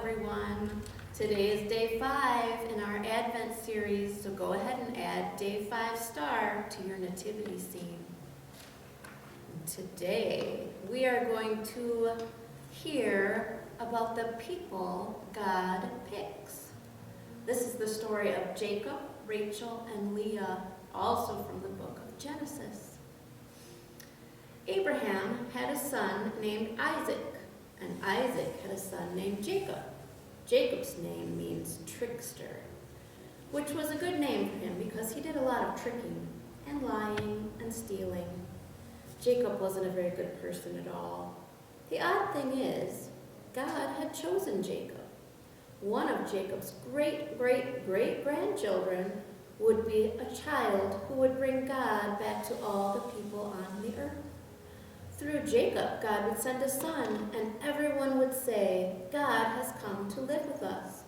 everyone. Today is day 5 in our Advent series, so go ahead and add day 5 star to your nativity scene. Today, we are going to hear about the people God picks. This is the story of Jacob, Rachel, and Leah, also from the book of Genesis. Abraham had a son named Isaac, and Isaac had a son named Jacob. Jacob's name means trickster, which was a good name for him because he did a lot of tricking and lying and stealing. Jacob wasn't a very good person at all. The odd thing is, God had chosen Jacob. One of Jacob's great-great-great-grandchildren would be a child who would bring God back to all the people on the earth. Through Jacob, God would send a son, and everyone would say, God has come to live with us.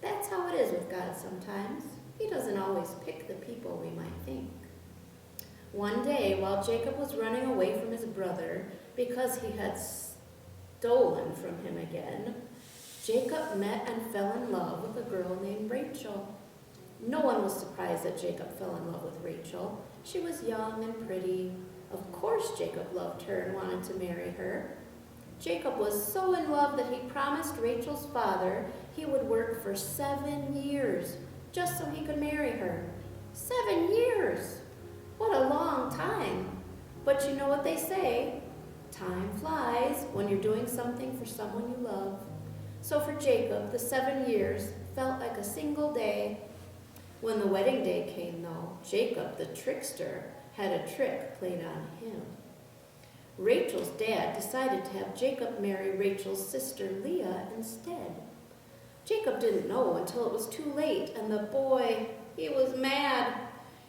That's how it is with God sometimes. He doesn't always pick the people we might think. One day, while Jacob was running away from his brother because he had stolen from him again, Jacob met and fell in love with a girl named Rachel. No one was surprised that Jacob fell in love with Rachel. She was young and pretty. Of course Jacob loved her and wanted to marry her. Jacob was so in love that he promised Rachel's father he would work for 7 years just so he could marry her. 7 years! What a long time! But you know what they say, time flies when you're doing something for someone you love. So for Jacob, the 7 years felt like a single day. When the wedding day came, though, Jacob, the trickster, had a trick played on him. Rachel's dad decided to have Jacob marry Rachel's sister Leah instead. Jacob didn't know until it was too late, and the boy, he was mad.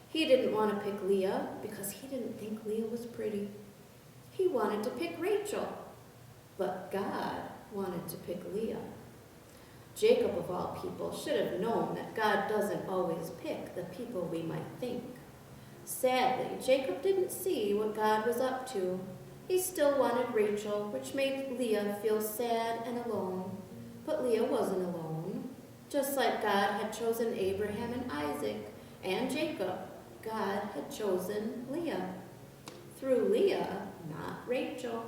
He didn't want to pick Leah because he didn't think Leah was pretty. He wanted to pick Rachel, but God wanted to pick Leah. Jacob, of all people, should have known that God doesn't always pick the people we might think. Sadly, Jacob didn't see what God was up to. He still wanted Rachel, which made Leah feel sad and alone. But Leah wasn't alone. Just like God had chosen Abraham and Isaac and Jacob, God had chosen Leah. Through Leah, not Rachel,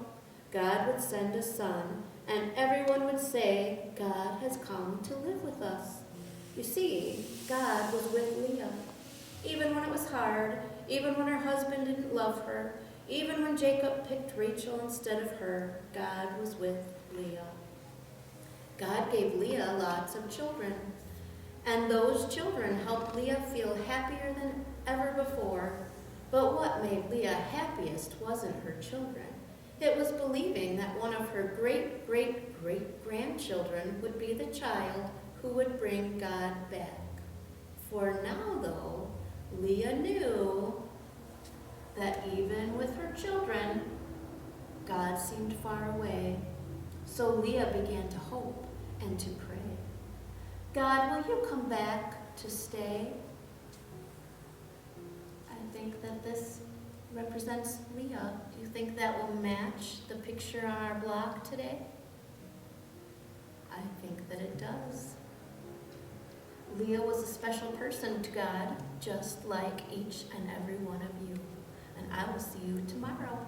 God would send a son, and everyone would say, God has come to live with us. You see, God was with Leah. Even when it was hard, even when her husband didn't love her, even when Jacob picked Rachel instead of her, God was with Leah. God gave Leah lots of children, and those children helped Leah feel happier than ever before. But what made Leah happiest wasn't her children. It was believing that one of her great-great-great-grandchildren would be the child who would bring God back. For now, though, Leah knew that even with her children, God seemed far away. So Leah began to hope and to pray. God, will you come back to stay? I think that this represents Leah. Do you think that will match the picture on our block today? I think that it does. Leah was a special person to God, just like each and every one of you. And I will see you tomorrow.